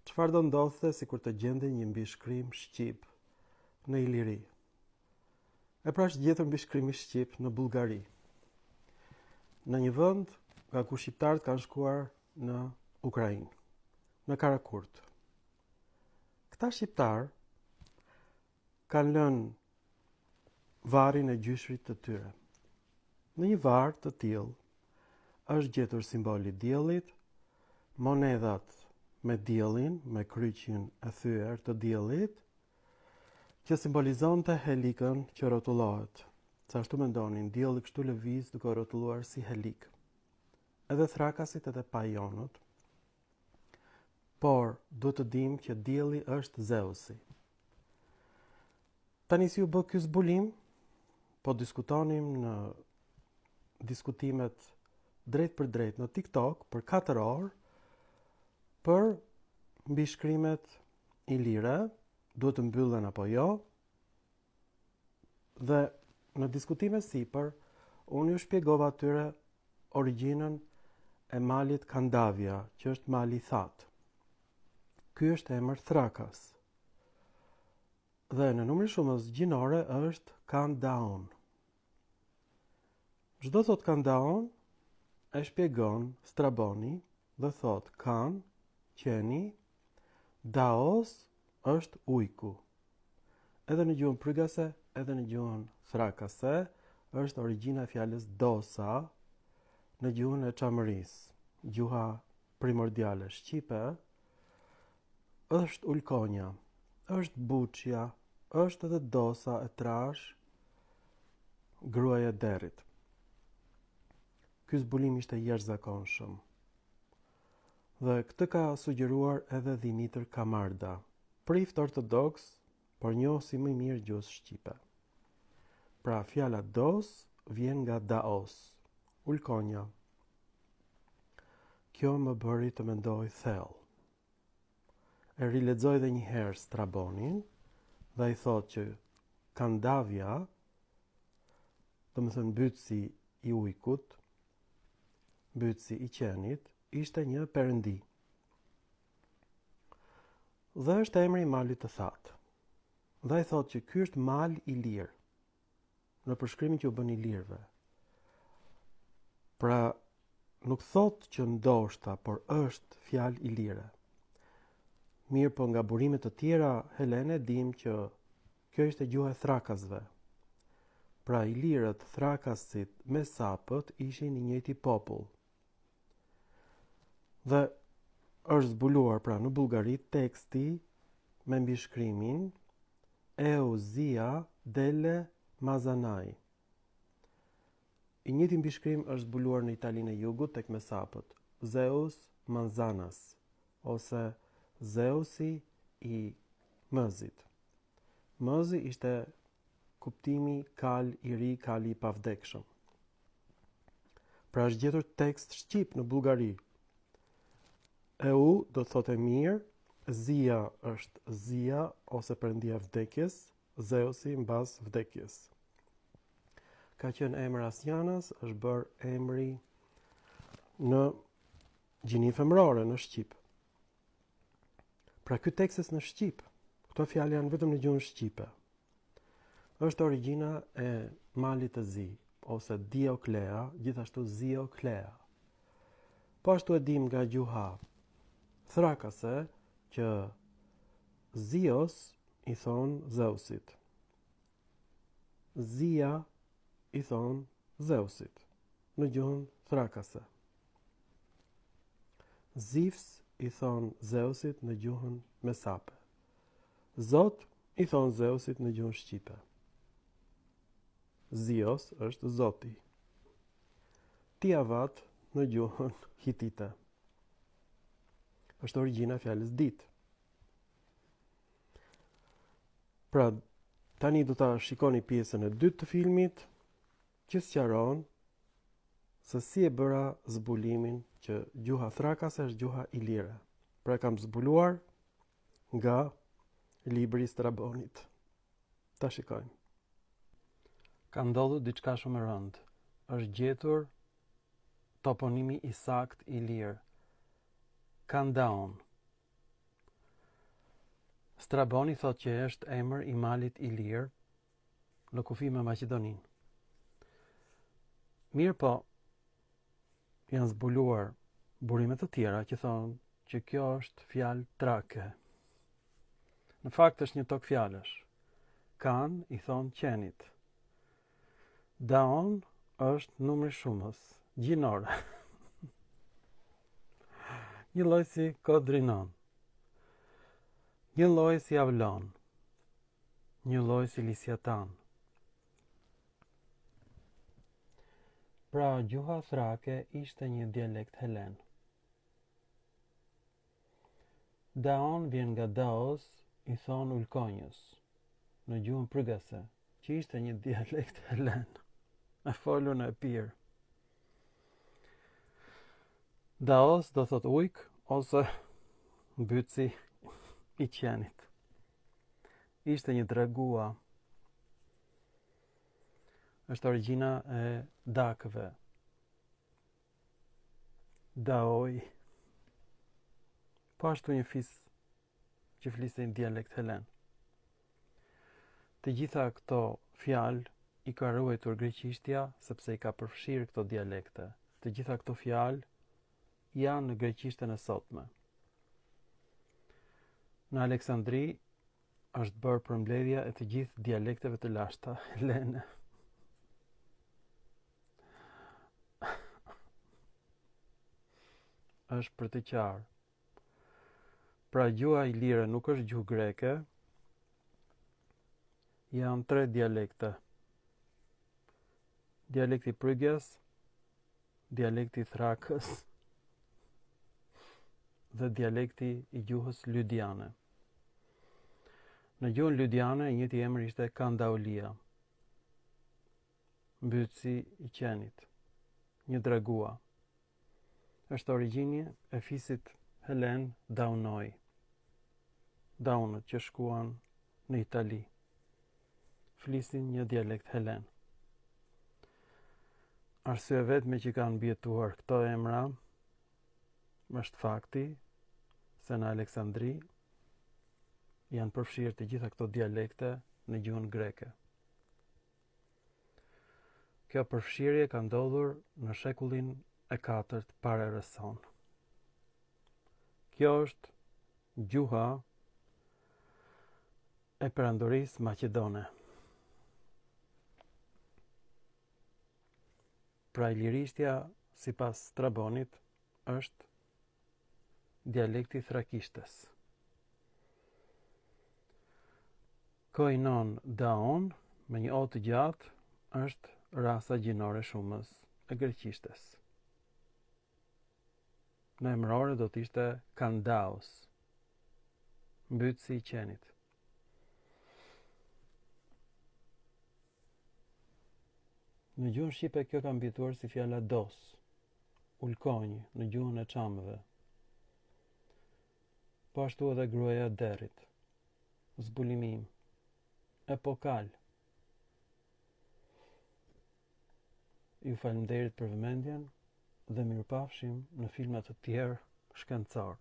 Çfarë do ndodhte sikur të gjende një mbishkrim shqip në Iliri? E pra është gjetur mbishkrimi shqip në Bullgari, në një vend nga ku shqiptarët kanë shkuar në Ukrainë, në Karakurt. Këta shqiptarë kanë lënë varrin e gjyshrit të tyre. Në një var të tillë është gjetur simboli i diellit, monedhat me diellin, me kryqin e thyer të diellit, që simbolizonte helikën që rrotullohet. Sa ashtu mendonin, dielli kështu lëviz duke rrotulluar si helik. Edhe thrakasit edhe pajonët. Por duhet të dimë që dielli është Zeusi. Tani si u bë ky zbulim? Po diskutonim në diskutimet drejt për drejt në TikTok për 4 orë për mbishkrimet ilire, duhet të mbyllen apo jo. Dhe në diskutime sipër, unë ju shpjegova atyre origjinën e malit Kandavia, që është mali i thatë. Ky është emër thrakas. Dhe në numrin shumës gjinore është Kandaon. Çdo thot Kandaon e shpjegon Straboni dhe thot kan, qeni, daos është ujku. Edhe në gjuhën prygase, edhe në gjuhën thrakase, është origjina e fjalës dosa në gjuhën e Çamërisë. Gjuha primordiale shqipe është ulkonja, është buçja, është edhe dosa e trash, gruaja e derrit. Ky zbulim ishte jashtëzakonshëm. Dhe këtë ka sugjeruar edhe Dimitër Kamarda, prift ortodoks, por njohë si më i mirë gjuhës shqipe. Pra fjala dos vjen nga daos, ulkonja. Kjo më bëri të mendoj thellë. E rilexoj edhe një herë Strabonin dhe ai thotë që Kandavia, domethënë mbytësi i ujkut, mbytësi i qenit, ishte një perëndi. Dhe është emri i malit të thatë. Dhe ai thotë që ky është mal i lirë, në përshkrimin që u bën i lirëve. Pra, nuk thotë që ndoshta, por është fjalë i lirë. Mirë, po nga burimet të tjera helene dim që kjo ishte gjuha e thrakasve. Pra, i lirët, thrakasit me sapët ishin i njëjti popull. Dhe është zbuluar pra në Bullgari teksti me mbishkrimin Euzia delle Mazanai. I njëjti mbishkrim është zbuluar në Italinë e Jugut tek mesapët, Zeus Manzanas, ose Zeusi i Mëzit. Mëzi ishte kuptimi kal i ri, kal i pavdekshëm. Pra është gjetur tekst shqip në Bullgari. EU do të thotë mirë, Zia është Zia ose perëndia e vdekjes, Zeusi mbas vdekjes. Ka qenë emër Asjanas, është bërë emri në gjini femërore në shqip. Pra ky tekst në shqip, këto fjalë janë vetëm në gjuhën shqipe. Është origjina e malit të zi, ose Dioklea, gjithashtu Zioklea. Po ashtu e dim nga gjuha thrakase që Zios i thon Zeusit. Zia i thon Zeusit në gjuhën thrakase. Zifs i thon Zeusit në gjuhën mesape. Zot i thon Zeusit në gjuhën shqipe. Zios është Zoti. Tiavat në gjuhën hitite. Është origjina e fjalës ditë. Pra, tani do ta shikoni pjesën e dytë të filmit, që sqaron se si e bëra zbulimin që gjuha thrakase është gjuha ilire. Pra kam zbuluar nga libri i Strabonit. Ta shikojmë. Ka ndodhur diçka shumë e rëndë. Është gjetur toponimi i sakt i lirë. Kandaon. Straboni thot që është emër i malit i lirë në kufi me Maqedoninë. Mirë po, janë zbuluar burime të tjera që thonë që kjo është fjalë trake. Në fakt është një tokë fjalësh. Kan i thonë qenit. Daon është numri shumës, gjinore. Një lloj si kodrinon. Një lloj si avlon. Një lloj si lisjatan. Pra, gjuha thrake ishte një dialekt helen. Daon vjen nga daos, i thon ulkonjës, në gjuhën prygase, që ishte një dialekt helen, e folur në Epir. Daos do thot ujk, ose mbytësi i qenit. Ishte një dregua. Është origjina e dakëve. Daoi. Po ashtu një fis që fliste një dialekt helen. Të gjitha këto fjalë i ka ruajtur greqishtja sepse i ka përfshirë këto dialekte. Të gjitha këto fjalë janë në greqishtën e sotme. Në Aleksandri është bërë përmbledhja e të gjithë dialekteve të lashta helene. Është për të qarë. Pra gjuha ilire nuk është gjuhë greke, janë 3 dialekte. Dialekti Prygjes, dialekti Thrakës dhe dialekti i gjuhës Lydiane. Në gjuhën Lydiane, i njëjti emër ishte Kandaulia, mbytësi i qenit, një dregua. Është origjini e fisit helen Daunoi, Daunët që shkuan në Itali, flisin një dialekt helen. Arsye vetme që kanë mbjetuar këto emra është fakti se në Aleksandri janë përfshirë të gjitha këto dialekte në gjuhën greke. Kjo përfshirje ka ndodhur në shekullin e 4 para erës sonë. Kjo është gjuha e perandorisë maqedone. Pra ilirishtja, sipas Strabonit, është dialekti thrakishtes. Koinon daon, me një o të gjatë, është rasa gjinore shumës e greqishtes. Në emërore do të ishte Kandaos, mbytësi i qenit. Në gjuhën shqipe kjo ka mbjetuar si fjala dos, ulkonj në gjuhën e çamëve. Po ashtu edhe gruaja e derrit, zbulimim, epokal. Ju falenderit për vëmendjen dhe mirupafshim në filma të tjerë shkencor.